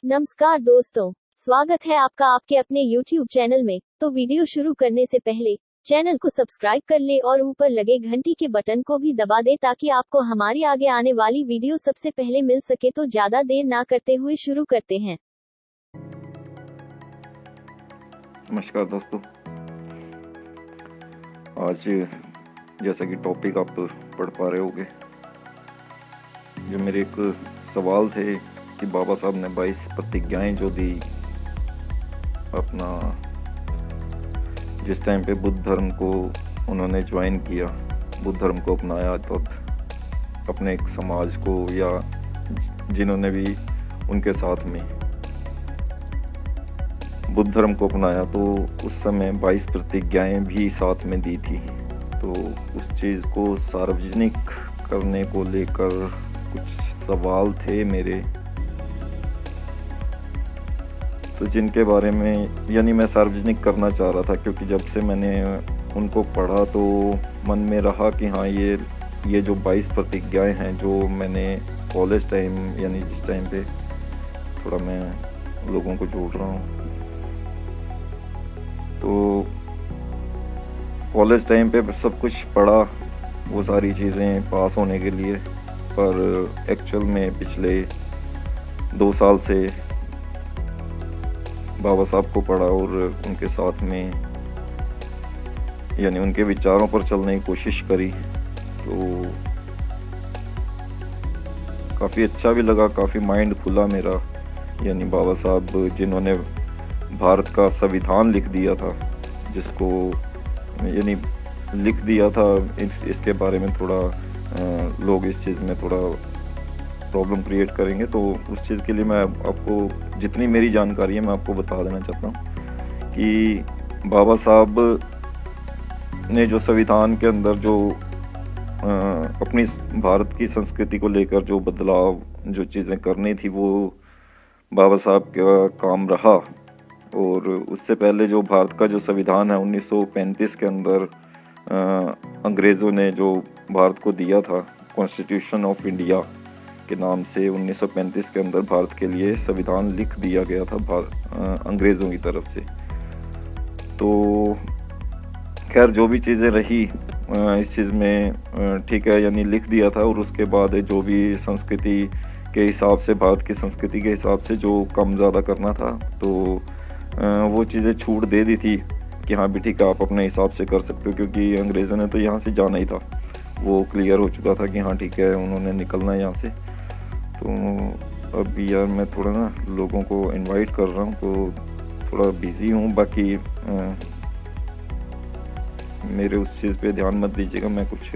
नमस्कार दोस्तों, स्वागत है आपका आपके अपने YouTube चैनल में। तो वीडियो शुरू करने से पहले चैनल को सब्सक्राइब कर ले और ऊपर लगे घंटी के बटन को भी दबा दे ताकि आपको हमारी आगे आने वाली वीडियो सबसे पहले मिल सके। तो ज्यादा देर ना करते हुए शुरू करते हैं। नमस्कार दोस्तों, आज जैसा कि टॉपिक आप पढ़ पा रहे होगे, जो मेरे एक सवाल थे कि बाबा साहब ने 22 प्रतिज्ञाएं जो दी अपना जिस टाइम पे बुद्ध धर्म को उन्होंने ज्वाइन किया, बुद्ध धर्म को अपनाया, तो अपने एक समाज को या जिन्होंने भी उनके साथ में बुद्ध धर्म को अपनाया, तो उस समय 22 प्रतिज्ञाएं भी साथ में दी थी। तो उस चीज़ को सार्वजनिक करने को लेकर कुछ सवाल थे मेरे, तो जिनके बारे में यानी मैं सार्वजनिक करना चाह रहा था, क्योंकि जब से मैंने उनको पढ़ा तो मन में रहा कि हाँ, ये जो 22 प्रतिज्ञाएं हैं जो मैंने कॉलेज टाइम यानी जिस टाइम पे थोड़ा मैं लोगों को जोड़ रहा हूँ, तो कॉलेज टाइम पे सब कुछ पढ़ा, वो सारी चीज़ें पास होने के लिए, पर एक्चुअल में पिछले 2 साल से बाबा साहब को पढ़ा और उनके साथ में यानी उनके विचारों पर चलने की कोशिश करी, तो काफ़ी अच्छा भी लगा, काफ़ी माइंड खुला मेरा। यानी बाबा साहब जिन्होंने भारत का संविधान लिख दिया था, जिसको यानी लिख दिया था, इसके बारे में थोड़ा लोग इस चीज़ में थोड़ा प्रॉब्लम क्रिएट करेंगे, तो उस चीज़ के लिए मैं आपको जितनी मेरी जानकारी है मैं आपको बता देना चाहता हूँ कि बाबा साहब ने जो संविधान के अंदर जो अपनी भारत की संस्कृति को लेकर जो बदलाव, जो चीज़ें करनी थी, वो बाबा साहब का काम रहा। और उससे पहले जो भारत का जो संविधान है 1935 के अंदर अंग्रेज़ों ने जो भारत को दिया था, कॉन्स्टिट्यूशन ऑफ इंडिया के नाम से 1935 के अंदर भारत के लिए संविधान लिख दिया गया था अंग्रेज़ों की तरफ से। तो खैर जो भी चीज़ें रही इस चीज़ में ठीक है, यानी लिख दिया था, और उसके बाद जो भी संस्कृति के हिसाब से, भारत की संस्कृति के हिसाब से जो कम ज़्यादा करना था, तो वो चीज़ें छूट दे दी थी कि हाँ भी ठीक है, आप अपने हिसाब से कर सकते हो, क्योंकि अंग्रेज़ों ने तो यहाँ से जाना ही था, वो क्लियर हो चुका था कि हाँ ठीक है, उन्होंने निकलना है यहाँ से। तो अभी यार मैं थोड़ा ना लोगों को इनवाइट कर रहा हूँ, तो थोड़ा बिज़ी हूँ, बाकी मेरे उस चीज़ पे ध्यान मत दीजिएगा, मैं कुछ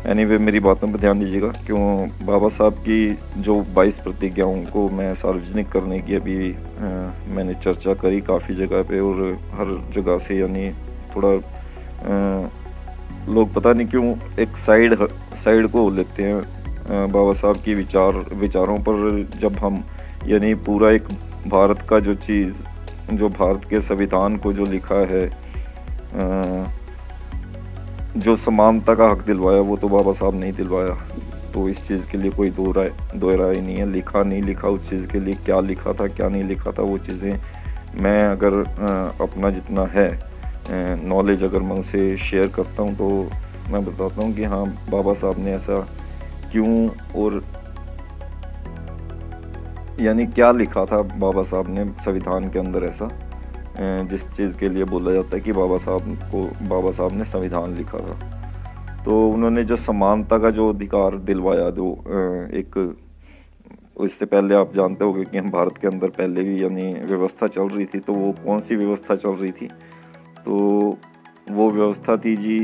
एनीवे मेरी बातों पर ध्यान दीजिएगा। क्यों बाबा साहब की जो 22 प्रतिज्ञाओं को मैं सार्वजनिक करने की अभी मैंने चर्चा करी काफ़ी जगह पे, और हर जगह से यानी थोड़ा लोग पता नहीं क्यों एक साइड को लेते हैं बाबा साहब की विचारों पर। जब हम यानी पूरा एक भारत का जो चीज़, जो भारत के संविधान को जो लिखा है, जो समानता का हक दिलवाया, वो तो बाबा साहब नहीं दिलवाया। तो इस चीज़ के लिए कोई दो राय नहीं है, लिखा नहीं लिखा, उस चीज़ के लिए क्या लिखा था क्या नहीं लिखा था, वो चीज़ें मैं अगर अपना जितना है नॉलेज अगर मैं उसे शेयर करता हूँ, तो मैं बताता हूँ कि हाँ बाबा साहब ने ऐसा क्यों, और यानी क्या लिखा था बाबा साहब ने संविधान के अंदर ऐसा, जिस चीज़ के लिए बोला जाता है कि बाबा साहब ने संविधान लिखा था। तो उन्होंने जो समानता का जो अधिकार दिलवाया, जो एक इससे पहले आप जानते होंगे कि हम भारत के अंदर पहले भी यानी व्यवस्था चल रही थी, तो वो कौन सी व्यवस्था चल रही थी, तो वो व्यवस्था थी जी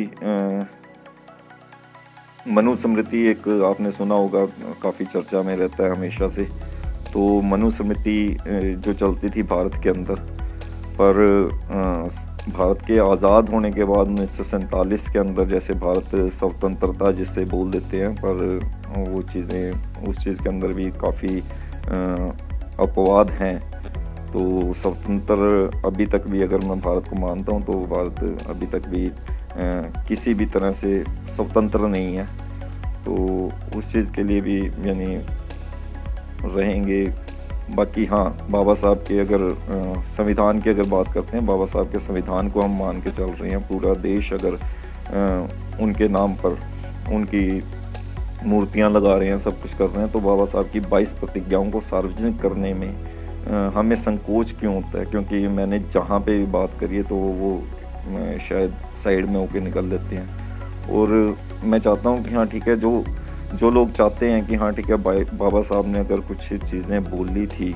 मनुस्मृति। एक आपने सुना होगा, काफ़ी चर्चा में रहता है हमेशा से। तो मनुस्मृति जो चलती थी भारत के अंदर, पर भारत के आज़ाद होने के बाद 1947 के अंदर जैसे भारत स्वतंत्रता जिससे बोल देते हैं, पर वो चीज़ें उस चीज़ के अंदर भी काफ़ी अपवाद हैं। तो स्वतंत्र अभी तक भी अगर मैं भारत को मानता हूँ, तो भारत अभी तक भी किसी भी तरह से स्वतंत्र नहीं है। तो उस चीज़ के लिए भी यानी रहेंगे बाकी हाँ, बाबा साहब के अगर संविधान की अगर बात करते हैं, बाबा साहब के संविधान को हम मान के चल रहे हैं, पूरा देश अगर उनके नाम पर उनकी मूर्तियां लगा रहे हैं, सब कुछ कर रहे हैं, तो बाबा साहब की 22 प्रतिज्ञाओं को सार्वजनिक करने में हमें संकोच क्यों होता है? क्योंकि मैंने जहाँ पे भी बात करी है तो वो शायद साइड में होके निकल लेते हैं। और मैं चाहता हूँ कि हाँ ठीक है, जो लोग चाहते हैं कि हाँ ठीक है, बाबा साहब ने अगर कुछ चीज़ें बोली थी,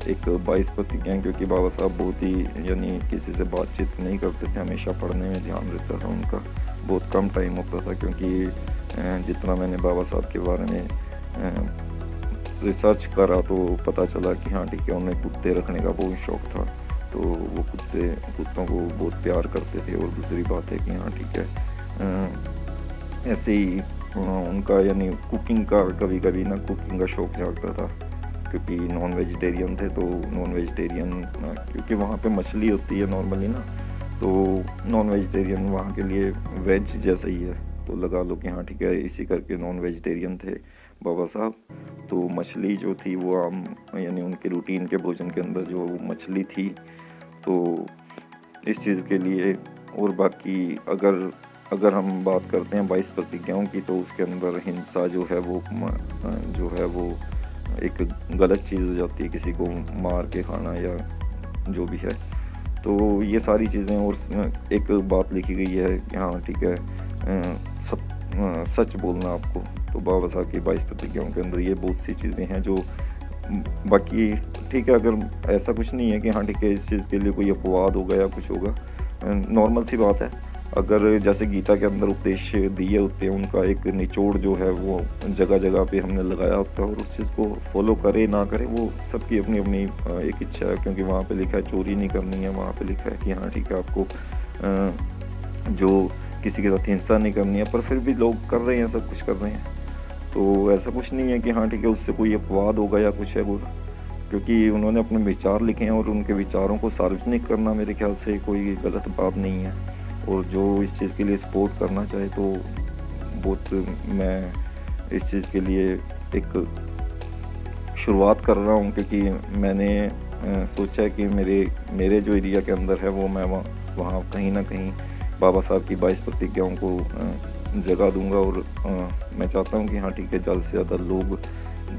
एक 22 प्रतिज्ञाएँ, क्योंकि बाबा साहब बहुत ही यानी किसी से बातचीत नहीं करते थे, हमेशा पढ़ने में ध्यान रहता था उनका, बहुत कम टाइम होता था। क्योंकि जितना मैंने बाबा साहब के बारे में रिसर्च करा तो पता चला कि हाँ ठीक है, उन्हें कुत्ते रखने का बहुत शौक़ था, तो वो कुत्तों को बहुत प्यार करते थे। और दूसरी बात है कि हाँ ठीक है, ऐसे ही उनका यानी कुकिंग का कभी कभी ना कुकिंग का शौक़ जागता था, क्योंकि नॉन वेजिटेरियन थे। तो नॉन वेजिटेरियन क्योंकि वहाँ पे मछली होती है नॉर्मली ना, तो नॉन वेजिटेरियन वहाँ के लिए वेज जैसा ही है, तो लगा लो कि हाँ ठीक है, इसी करके नॉन वेजिटेरियन थे बाबा साहब। तो मछली जो थी वो आम यानी उनके रूटीन के भोजन के अंदर जो मछली थी, तो इस चीज़ के लिए। और बाकी अगर हम बात करते हैं 22 प्रतिज्ञाओं की, तो उसके अंदर हिंसा जो है वो एक गलत चीज़ हो जाती है, किसी को मार के खाना या जो भी है। तो ये सारी चीज़ें, और एक बात लिखी गई है कि हाँ ठीक है, सच बोलना आपको। तो बाबा साहब की 22 प्रतिज्ञाओं के अंदर ये बहुत सी चीज़ें हैं जो बाकी ठीक है, अगर ऐसा कुछ नहीं है कि हाँ ठीक है, इस चीज़ के लिए कोई अपवाद होगा या कुछ होगा, नॉर्मल सी बात है। अगर जैसे गीता के अंदर उपदेश दिए होते हैं, उनका एक निचोड़ जो है वो जगह जगह पे हमने लगाया होता है, और उस चीज़ को फॉलो करे ना करे वो सबकी अपनी अपनी एक इच्छा है। क्योंकि वहाँ पे लिखा है चोरी नहीं करनी है, वहाँ पे लिखा है कि हाँ ठीक है, आपको जो किसी के साथ हिंसा नहीं करनी है, पर फिर भी लोग कर रहे हैं, सब कुछ कर रहे हैं। तो ऐसा कुछ नहीं है कि हाँ ठीक है, उससे कोई अपवाद होगा या कुछ है वो, क्योंकि उन्होंने अपने विचार लिखे हैं, और उनके विचारों को सार्वजनिक करना मेरे ख्याल से कोई गलत बात नहीं है। और जो इस चीज़ के लिए सपोर्ट करना चाहे तो बहुत, मैं इस चीज़ के लिए एक शुरुआत कर रहा हूँ, क्योंकि मैंने सोचा है कि मेरे जो एरिया के अंदर है वो मैं वहाँ कहीं ना कहीं बाबा साहब की 22 प्रतिज्ञाओं को जगह दूंगा। और मैं चाहता हूँ कि हाँ ठीक है, ज़्यादा से ज़्यादा लोग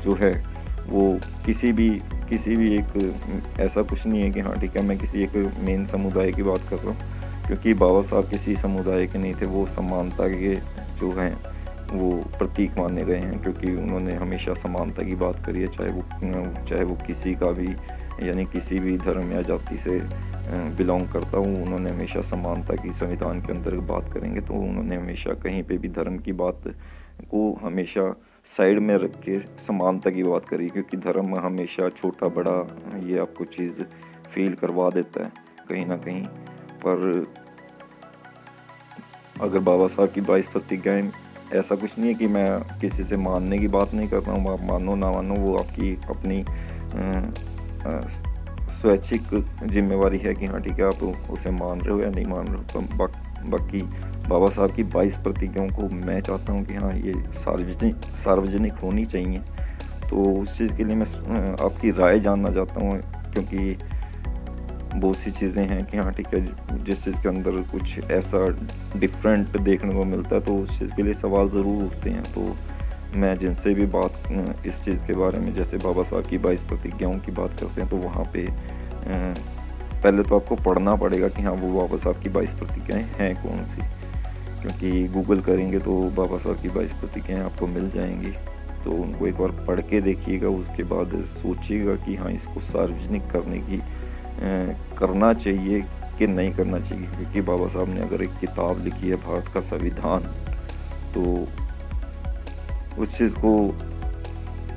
जो है वो किसी भी एक ऐसा कुछ नहीं है कि हाँ ठीक है, मैं किसी एक मेन समुदाय की बात कर रहा हूँ, क्योंकि बाबा साहब किसी समुदाय के नहीं थे, वो समानता के जो हैं वो प्रतीक माने गए हैं। क्योंकि उन्होंने हमेशा समानता की बात करी है, चाहे वो किसी का भी यानी किसी भी धर्म या जाति से बिलोंग करता हूँ, उन्होंने हमेशा समानता की संविधान के अंदर बात करेंगे। तो उन्होंने हमेशा कहीं पे भी धर्म की बात को हमेशा साइड में रख के समानता की बात करी, क्योंकि धर्म हमेशा छोटा बड़ा ये आपको चीज़ फील करवा देता है कहीं ना कहीं। पर अगर बाबा साहब की 22 प्रतिज्ञाएं, ऐसा कुछ नहीं है कि मैं किसी से मानने की बात नहीं कर रहा हूँ, आप मानो ना मानो वो आपकी अपनी स्वैच्छिक जिम्मेवारी है कि हाँ ठीक है, आप उसे मान रहे हो या नहीं मान रहे हो। तो बाकी बाबा साहब की 22 प्रतिज्ञाओं को मैं चाहता हूँ कि हाँ ये सार्वजनिक होनी चाहिए। तो उस चीज़ के लिए मैं आपकी राय जानना चाहता हूँ, क्योंकि बहुत सी चीज़ें हैं कि हाँ ठीक है, जिस चीज़ के अंदर कुछ ऐसा डिफरेंट देखने को मिलता है तो उस चीज़ के लिए सवाल ज़रूर उठते हैं। तो मैं जिनसे भी बात इस चीज़ के बारे में, जैसे बाबा साहब की 22 प्रतिज्ञाओं की बात करते हैं, तो वहाँ पे पहले तो आपको पढ़ना पड़ेगा कि हाँ वो बाबा साहब की 22 प्रतिज्ञाएँ हैं कौन सी, क्योंकि गूगल करेंगे तो बाबा साहब की 22 प्रतिज्ञाएँ आपको मिल जाएंगी। तो उनको एक बार पढ़ के देखिएगा, उसके बाद सोचिएगा कि हाँ इसको सार्वजनिक करना चाहिए कि नहीं करना चाहिए। क्योंकि बाबा साहब ने अगर एक किताब लिखी है भारत का संविधान, तो उस चीज़ को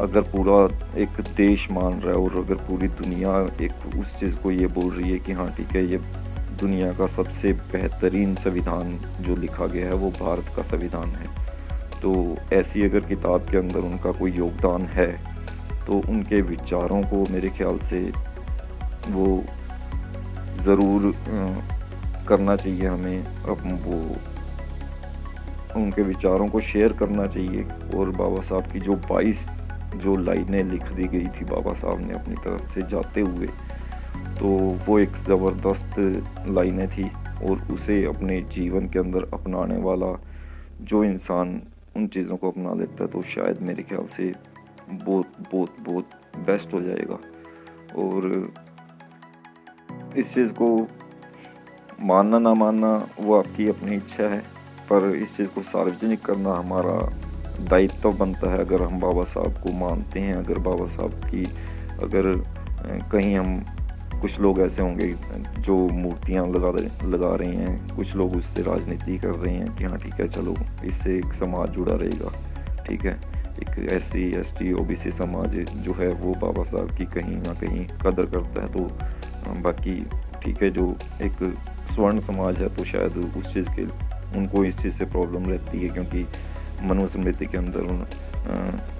अगर पूरा एक देश मान रहा है और अगर पूरी दुनिया एक उस चीज़ को ये बोल रही है कि हाँ ठीक है, ये दुनिया का सबसे बेहतरीन संविधान जो लिखा गया है वो भारत का संविधान है, तो ऐसी अगर किताब के अंदर उनका कोई योगदान है तो उनके विचारों को मेरे ख्याल से वो ज़रूर करना चाहिए हमें। अब वो उनके विचारों को शेयर करना चाहिए। और बाबा साहब की जो 22 जो लाइनें लिख दी गई थी बाबा साहब ने अपनी तरफ से जाते हुए, तो वो एक ज़बरदस्त लाइनें थी, और उसे अपने जीवन के अंदर अपनाने वाला जो इंसान उन चीज़ों को अपना लेता है तो शायद मेरे ख्याल से बहुत बहुत बहुत बेस्ट हो जाएगा। और इस चीज़ को मानना ना मानना वो आपकी अपनी इच्छा है, पर इस चीज़ को सार्वजनिक करना हमारा दायित्व बनता है। अगर हम बाबा साहब को मानते हैं, अगर बाबा साहब की अगर कहीं हम, कुछ लोग ऐसे होंगे जो मूर्तियाँ लगा रहे हैं, कुछ लोग उससे राजनीति कर रहे हैं कि हाँ ठीक है चलो इससे एक समाज जुड़ा रहेगा, ठीक है, एक SC ST OBC समाज जो है वो बाबा साहब की कहीं ना कहीं कदर करता है। तो बाकी ठीक है, जो एक स्वर्ण समाज है तो शायद उस चीज़ के उनको इस चीज़ से प्रॉब्लम रहती है, क्योंकि मनुस्मृति के अंदर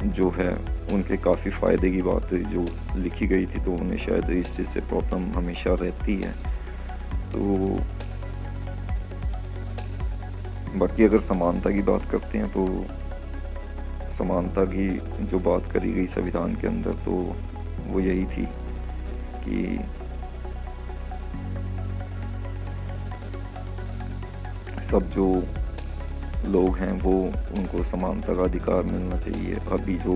जो है उनके काफ़ी फ़ायदे की बात जो लिखी गई थी, तो उन्हें शायद इस चीज़ से प्रॉब्लम हमेशा रहती है। तो बाकी अगर समानता की बात करते हैं तो समानता की जो बात करी गई संविधान के अंदर, तो वो यही थी कि सब जो लोग हैं वो उनको समानता का अधिकार मिलना चाहिए। अभी जो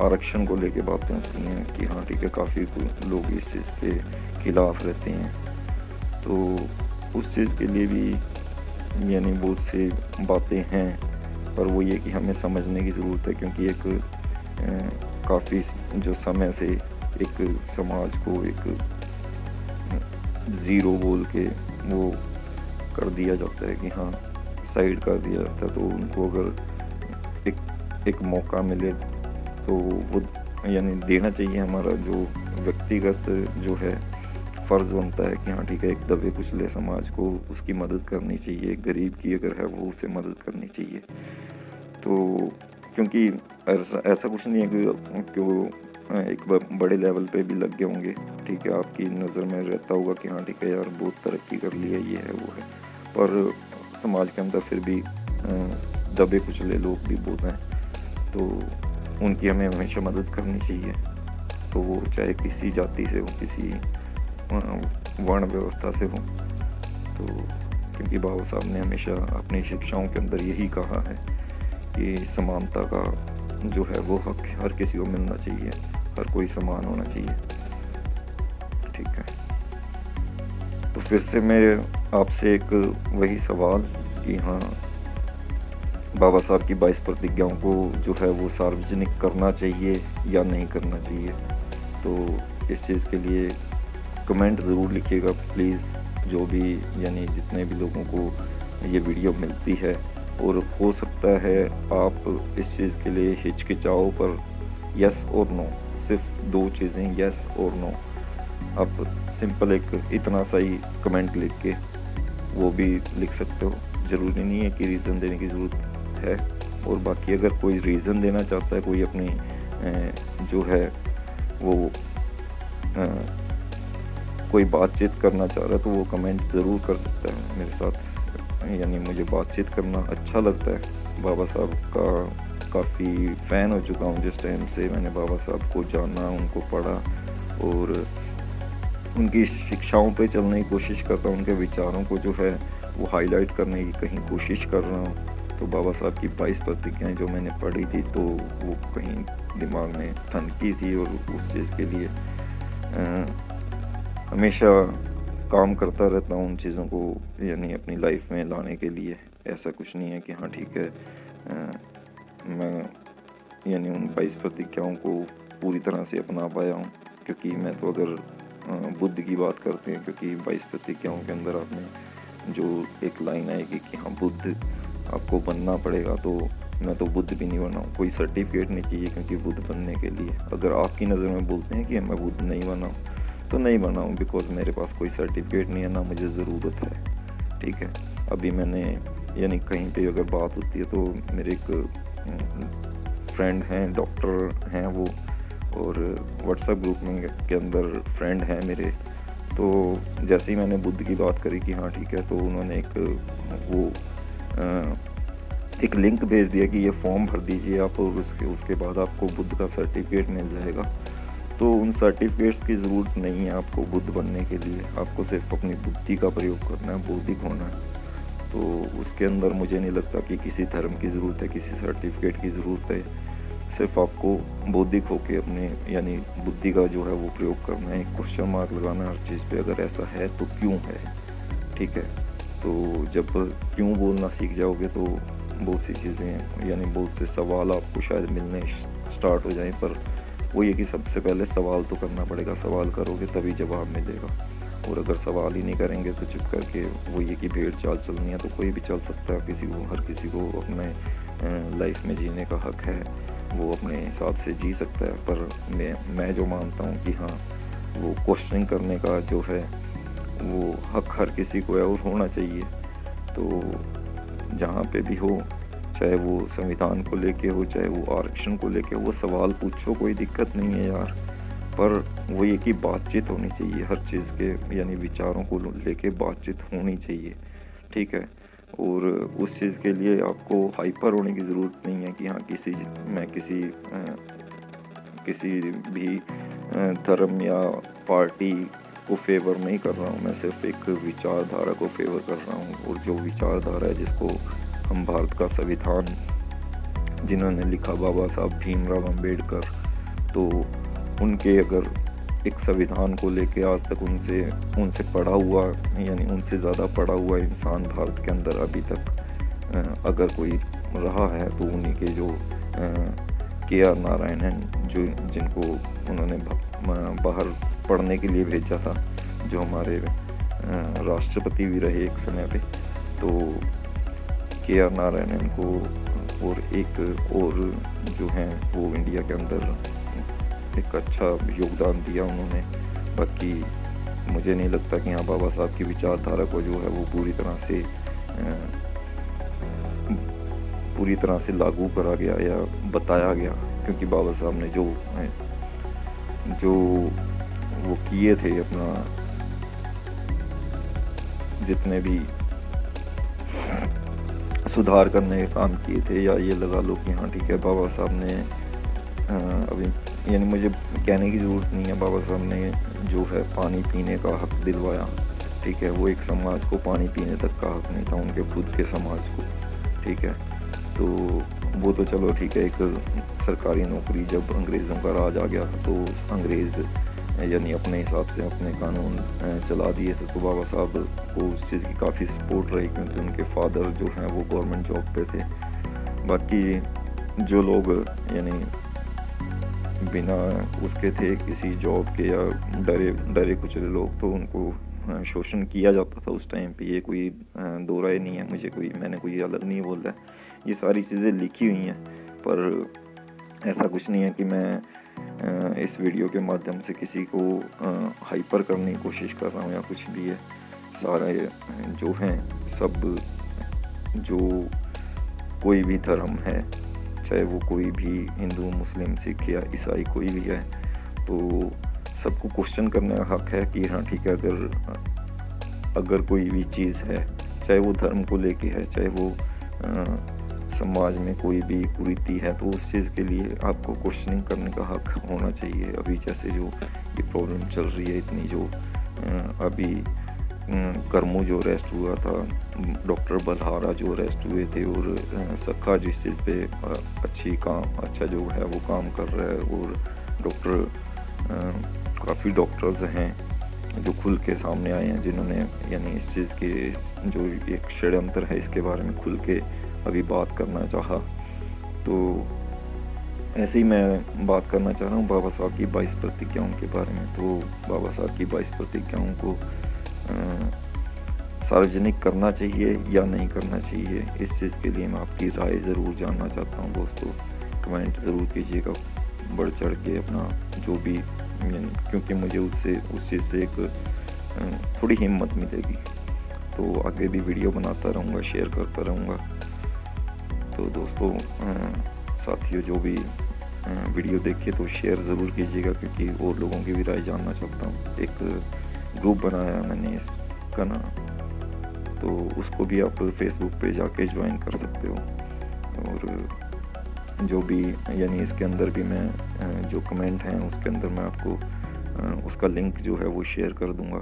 आरक्षण को लेके बातें होती हैं कि हाँ ठीक है, काफ़ी लोग इस चीज़ के खिलाफ रहते हैं, तो उस चीज़ के लिए भी यानी बहुत सी बातें हैं, पर वो ये कि हमें समझने की ज़रूरत है, क्योंकि एक काफ़ी जो समय से एक समाज को एक ज़ीरो बोल के वो कर दिया जाता है कि हाँ साइड कर दिया जाता है। तो उनको अगर एक मौका मिले तो वो यानी देना चाहिए। हमारा जो व्यक्तिगत जो है फ़र्ज़ बनता है कि हाँ ठीक है, एक दबे कुचले समाज को उसकी मदद करनी चाहिए, गरीब की अगर है वो उसे मदद करनी चाहिए। तो क्योंकि ऐसा कुछ नहीं है कि वो एक बड़े लेवल पे भी लग गए होंगे, ठीक है, आपकी नज़र में रहता होगा कि हाँ ठीक है यार बहुत तरक्की कर ली है, ये है वो है, पर समाज के अंदर फिर भी दबे कुचले लोग भी बहुत हैं, तो उनकी हमें हमेशा मदद करनी चाहिए। तो वो चाहे किसी जाति से हो, किसी वर्ण व्यवस्था से हो। तो क्योंकि बाबा साहब ने हमेशा अपनी शिक्षाओं के अंदर यही कहा है कि समानता का जो है वो हक हर किसी को मिलना चाहिए, हर कोई समान होना चाहिए, ठीक है। तो फिर से मैं आपसे एक वही सवाल कि हाँ बाबा साहब की 22 प्रतिज्ञाओं को जो है वो सार्वजनिक करना चाहिए या नहीं करना चाहिए। तो इस चीज़ के लिए कमेंट ज़रूर लिखिएगा प्लीज़, जो भी यानी जितने भी लोगों को ये वीडियो मिलती है। और हो सकता है आप इस चीज़ के लिए हिचकिचाओ, पर यस और नो, सिर्फ 2 चीज़ें, यस और नो। आप सिंपल एक इतना सा ही कमेंट लिख के वो भी लिख सकते हो, ज़रूरी नहीं है कि रीज़न देने की ज़रूरत है। और बाकी अगर कोई रीज़न देना चाहता है, कोई अपनी जो है वो कोई बातचीत करना चाह रहा है, तो वो कमेंट ज़रूर कर सकता है मेरे साथ। यानी मुझे बातचीत करना अच्छा लगता है। बाबा साहब का काफ़ी फ़ैन हो चुका हूँ। जिस टाइम से मैंने बाबा साहब को जाना, उनको पढ़ा और उनकी शिक्षाओं पे चलने की कोशिश करता हूँ, उनके विचारों को जो है वो हाईलाइट करने की कहीं कोशिश कर रहा हूँ। तो बाबा साहब की 22 प्रतिज्ञाएँ जो मैंने पढ़ी थी, तो वो कहीं दिमाग में ठनकी थी, और उस चीज़ के लिए हमेशा काम करता रहता हूँ उन चीज़ों को यानी अपनी लाइफ में लाने के लिए। ऐसा कुछ नहीं है कि हाँ ठीक है मैं यानी उन 22 प्रतिज्ञाओं को पूरी तरह से अपना पाया हूँ, क्योंकि मैं तो अगर बुद्ध की बात करते हैं, क्योंकि 22 प्रतिज्ञाओं के अंदर आपने जो एक लाइन आएगी कि हाँ बुद्ध आपको बनना पड़ेगा, तो मैं तो बुद्ध भी नहीं बना हूँ। कोई सर्टिफिकेट नहीं चाहिए, क्योंकि बुद्ध बनने के लिए अगर आपकी नज़र में बोलते हैं कि मैं बुद्ध नहीं बना हूँ, तो नहीं बना हूँ, बिकॉज मेरे पास कोई सर्टिफिकेट नहीं है, ना मुझे ज़रूरत है, ठीक है। अभी मैंने यानी कहीं पे अगर बात होती है, तो मेरे एक फ्रेंड हैं, डॉक्टर हैं वो, और व्हाट्सएप ग्रुप में के अंदर फ्रेंड हैं मेरे। तो जैसे ही मैंने बुद्ध की बात करी कि हाँ ठीक है, तो उन्होंने एक वो एक लिंक भेज दिया कि ये फॉर्म भर दीजिए आप, और उसके बाद आपको बुद्ध का सर्टिफिकेट मिल जाएगा। तो उन सर्टिफिकेट्स की ज़रूरत नहीं है आपको बुद्ध बनने के लिए, आपको सिर्फ अपनी बुद्धि का प्रयोग करना है, बौद्धिक होना है। तो उसके अंदर मुझे नहीं लगता कि किसी धर्म की ज़रूरत है, किसी सर्टिफिकेट की ज़रूरत है। सिर्फ आपको बौद्धिक होके अपने यानी बुद्धि का जो है वो प्रयोग करना है, एक क्वेश्चन मार्क लगाना है हर चीज़ पे, अगर ऐसा है तो क्यों है, ठीक है। तो जब क्यों बोलना सीख जाओगे तो बहुत सी चीज़ें यानी बहुत से सवाल आपको शायद मिलने स्टार्ट हो जाएं, पर वो ये कि सबसे पहले सवाल तो करना पड़ेगा, सवाल करोगे तभी जवाब मिलेगा। और अगर सवाल ही नहीं करेंगे तो चुप करके वो ये कि भेड़ चाल चलनी है तो कोई भी चल सकता है, हर किसी को अपने लाइफ में जीने का हक है, वो अपने हिसाब से जी सकता है। पर मैं जो मानता हूँ कि हाँ, वो क्वेश्चनिंग करने का जो है वो हक हर किसी को है और होना चाहिए। तो जहाँ पे भी हो, चाहे वो संविधान को लेके हो, चाहे वो आरक्षण को लेके हो, वो सवाल पूछो, कोई दिक्कत नहीं है यार। पर वो ये कि बातचीत होनी चाहिए, हर चीज़ के यानी विचारों को लेके बातचीत होनी चाहिए, ठीक है। और उस चीज़ के लिए आपको हाइपर होने की ज़रूरत नहीं है कि हाँ मैं किसी भी धर्म या पार्टी को फेवर नहीं कर रहा हूँ, मैं सिर्फ एक विचारधारा को फेवर कर रहा हूँ। और जो विचारधारा है जिसको हम भारत का संविधान जिन्होंने लिखा, बाबा साहब भीमराव अम्बेडकर, तो उनके अगर एक संविधान को लेके आज तक उनसे पढ़ा हुआ यानी उनसे ज़्यादा पढ़ा हुआ इंसान भारत के अंदर अभी तक अगर कोई रहा है तो उन्हीं के जो KR नारायण हैं, जिनको उन्होंने बाहर पढ़ने के लिए भेजा था, जो हमारे राष्ट्रपति भी रहे एक समय पे। तो KR नारायण को और एक और जो हैं वो इंडिया के अंदर एक अच्छा योगदान दिया उन्होंने। बाकी मुझे नहीं लगता कि यहाँ बाबा साहब की विचारधारा को जो है वो पूरी तरह से लागू करा गया या बताया गया, क्योंकि बाबा साहब ने जो वो किए थे अपना जितने भी सुधार करने के काम किए थे, या ये लगा लो कि हाँ ठीक है, बाबा साहब ने अभी यानी मुझे कहने की ज़रूरत नहीं है, बाबा साहब ने जो है पानी पीने का हक दिलवाया, ठीक है। वो एक समाज को पानी पीने तक का हक नहीं था, उनके खुद के समाज को, ठीक है। तो वो तो चलो ठीक है, एक सरकारी नौकरी, जब अंग्रेज़ों का राज आ गया था तो अंग्रेज़ यानी अपने हिसाब से अपने कानून चला दिए थे, तो बाबा साहब को उस चीज़ की काफ़ी सपोर्ट रही, क्योंकि उनके फादर जो हैं वो गवर्नमेंट जॉब पे थे। बाकी जो लोग यानी बिना उसके थे किसी जॉब के या डरे कुचले लोग, तो उनको शोषण किया जाता था उस टाइम पे। ये कोई दो राय नहीं है, मैंने कोई अलग नहीं बोल रहा है, ये सारी चीज़ें लिखी हुई हैं। पर ऐसा कुछ नहीं है कि मैं इस वीडियो के माध्यम से किसी को हाइपर करने की कोशिश कर रहा हूँ या कुछ भी है। सारे जो हैं सब, जो कोई भी धर्म है, चाहे वो कोई भी हिंदू, मुस्लिम, सिख या ईसाई कोई भी है, तो सबको क्वेश्चन करने का हक है कि हाँ ठीक है, अगर कोई भी चीज़ है, चाहे वो धर्म को लेके है, चाहे वो समाज में कोई भी कुरीति है, तो उस चीज़ के लिए आपको क्वेश्चनिंग करने का हक होना चाहिए। अभी जैसे जो ये प्रॉब्लम चल रही है इतनी, जो अभी करमू जो अरेस्ट हुआ था, डॉक्टर बलहारा जो अरेस्ट हुए थे, और सखा जिस चीज़ पे अच्छा जो है वो काम कर रहा है, और काफ़ी डॉक्टर्स हैं जो खुल के सामने आए हैं, जिन्होंने यानी इस चीज़ के जो एक षड्यंत्र है इसके बारे में खुल के अभी बात करना चाहा। तो ऐसे ही मैं बात करना चाह रहा हूँ बाबा साहब की 22 प्रतिज्ञाओं के बारे में। तो बाबा साहब की 22 प्रतिज्ञाओं को सार्वजनिक करना चाहिए या नहीं करना चाहिए, इस चीज़ के लिए मैं आपकी राय ज़रूर जानना चाहता हूँ दोस्तों। कमेंट ज़रूर कीजिएगा बढ़ चढ़ के अपना जो भी, क्योंकि मुझे उस चीज़ से एक थोड़ी हिम्मत मिलेगी। तो आगे भी वीडियो बनाता रहूँगा, शेयर करता रहूँगा। तो दोस्तों साथियों, जो भी वीडियो देखिए तो शेयर ज़रूर कीजिएगा, क्योंकि और लोगों की भी राय जानना चाहता हूँ। एक ग्रुप बनाया मैंने इसका ना, तो उसको भी आप फेसबुक पे जाके ज्वाइन कर सकते हो। और जो भी यानी इसके अंदर भी मैं जो कमेंट हैं उसके अंदर मैं आपको उसका लिंक जो है वो शेयर कर दूंगा,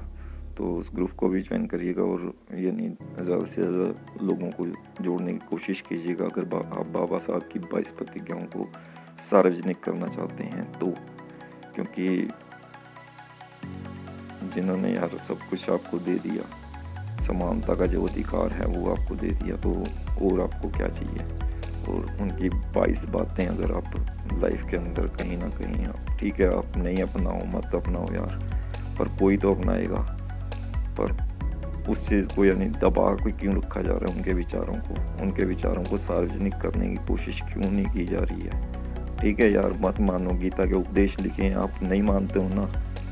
तो उस ग्रुप को भी ज्वाइन करिएगा और यानी ज़्यादा से ज़्यादा लोगों को जोड़ने की कोशिश कीजिएगा अगर आप बाबा साहब की 22 प्रतिज्ञाओं को सार्वजनिक करना चाहते हैं तो, क्योंकि जिन्होंने यार सब कुछ आपको दे दिया, समानता का जो अधिकार है वो आपको दे दिया, तो और आपको क्या चाहिए। और उनकी 22 बातें अगर आप लाइफ के अंदर कहीं ना कहीं ठीक है आप नहीं अपनाओ मत अपनाओ यार, पर कोई तो अपनाएगा, पर उस चीज़ को यानी दबा के क्यों रखा जा रहा है, उनके विचारों को सार्वजनिक करने की कोशिश क्यों नहीं की जा रही है। ठीक है यार मत मानो, गीता के उपदेश लिखे हैं, आप नहीं मानते हो ना,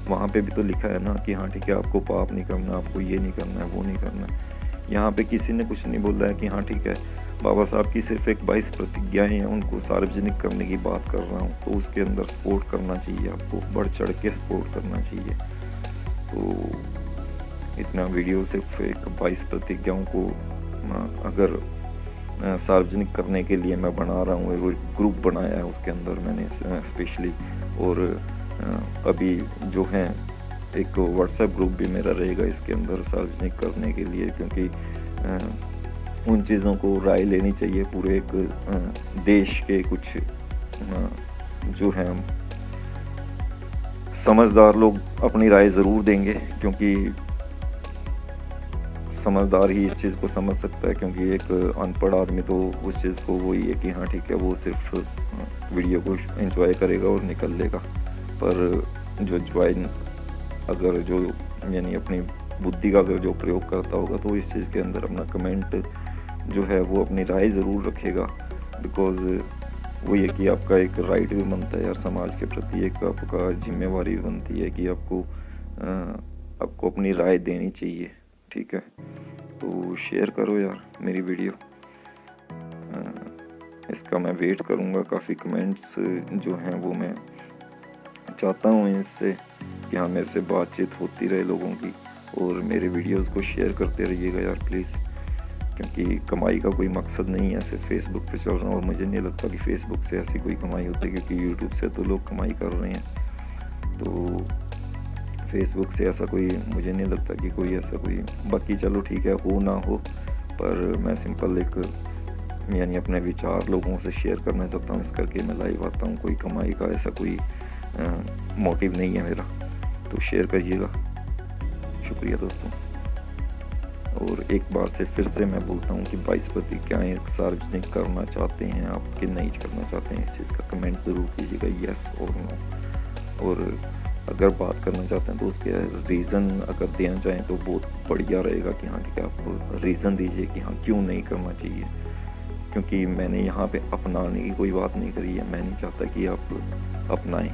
वहाँ पे भी तो लिखा है ना कि हाँ ठीक है आपको पाप नहीं करना, आपको ये नहीं करना है वो नहीं करना है। यहाँ पे किसी ने कुछ नहीं बोला है कि हाँ ठीक है बाबा साहब की सिर्फ एक 22 प्रतिज्ञाएं हैं उनको सार्वजनिक करने की बात कर रहा हूँ, तो उसके अंदर सपोर्ट करना चाहिए, आपको बढ़ चढ़ के सपोर्ट करना चाहिए। तो इतना वीडियो सिर्फ एक 22 प्रतिज्ञाओं को अगर सार्वजनिक करने के लिए मैं बना रहा हूँ, वो ग्रुप बनाया है उसके अंदर मैंने स्पेशली, और अभी जो है एक व्हाट्सएप ग्रुप भी मेरा रहेगा इसके अंदर सार्वजनिक करने के लिए, क्योंकि उन चीज़ों को राय लेनी चाहिए पूरे एक देश के कुछ जो हैं समझदार लोग अपनी राय ज़रूर देंगे, क्योंकि समझदार ही इस चीज़ को समझ सकता है, क्योंकि एक अनपढ़ आदमी तो उस चीज़ को वही है कि हाँ ठीक है वो सिर्फ वीडियो को एंजॉय करेगा और निकल लेगा, पर जो ज्वाइन अगर जो यानी अपनी बुद्धि का अगर जो प्रयोग करता होगा तो इस चीज़ के अंदर अपना कमेंट जो है वो अपनी राय ज़रूर रखेगा, बिकॉज़ वो ये कि आपका एक राइट भी बनता है यार समाज के प्रति, एक आपका जिम्मेवारी भी बनती है कि आपको अपनी राय देनी चाहिए। ठीक है तो शेयर करो यार मेरी वीडियो, इसका मैं वेट करूँगा। काफ़ी कमेंट्स जो हैं वो मैं चाहता हूँ इससे कि हाँ मेरे से बातचीत होती रहे लोगों की, और मेरे वीडियोस को शेयर करते रहिएगा यार प्लीज़, क्योंकि कमाई का कोई मकसद नहीं है सिर्फ फेसबुक पे चल रहा हूँ, और मुझे नहीं लगता कि फेसबुक से ऐसी कोई कमाई होती है, क्योंकि यूट्यूब से तो लोग कमाई कर रहे हैं, तो फेसबुक से ऐसा कोई मुझे नहीं लगता कि कोई ऐसा कोई, बाकी चलो ठीक है हो ना हो, पर मैं सिंपल एक यानी अपने विचार लोगों से शेयर करना चाहता हूँ, इस करके मैं लाइव आता हूँ, कोई कमाई का ऐसा कोई मोटिव नहीं है मेरा, तो शेयर करिएगा। शुक्रिया दोस्तों, और एक बार से फिर से मैं बोलता हूँ कि 22 प्रतिज्ञाएं सार्वजनिक करना चाहते हैं आप कि नहीं करना चाहते हैं, इस चीज़ का कमेंट ज़रूर कीजिएगा येस और नो, और अगर बात करना चाहते हैं तो उसके रीज़न अगर देना चाहें तो बहुत बढ़िया रहेगा कि हाँ ठीक है आप रीज़न दीजिए कि हाँ क्यों नहीं करना चाहिए, क्योंकि मैंने यहाँ पे अपनाने की कोई बात नहीं करी है, मैं नहीं चाहता कि आप अपनाएं,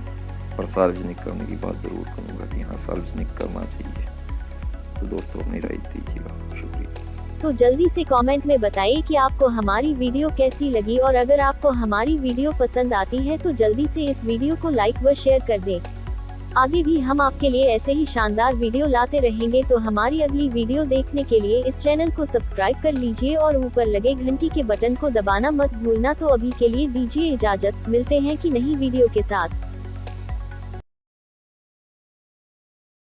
पर सार्वजनिक करने की बात ज़रूर करूँगा कि हाँ सार्वजनिक करना चाहिए। तो दोस्तों अपनी राय दीजिएगा, शुक्रिया। तो जल्दी से कमेंट में बताइए कि आपको हमारी वीडियो कैसी लगी, और अगर आपको हमारी वीडियो पसंद आती है तो जल्दी से इस वीडियो को लाइक व शेयर कर दें। आगे भी हम आपके लिए ऐसे ही शानदार वीडियो लाते रहेंगे, तो हमारी अगली वीडियो देखने के लिए इस चैनल को सब्सक्राइब कर लीजिए और ऊपर लगे घंटी के बटन को दबाना मत भूलना। तो अभी के लिए दीजिए इजाजत, मिलते हैं कि नई वीडियो के साथ।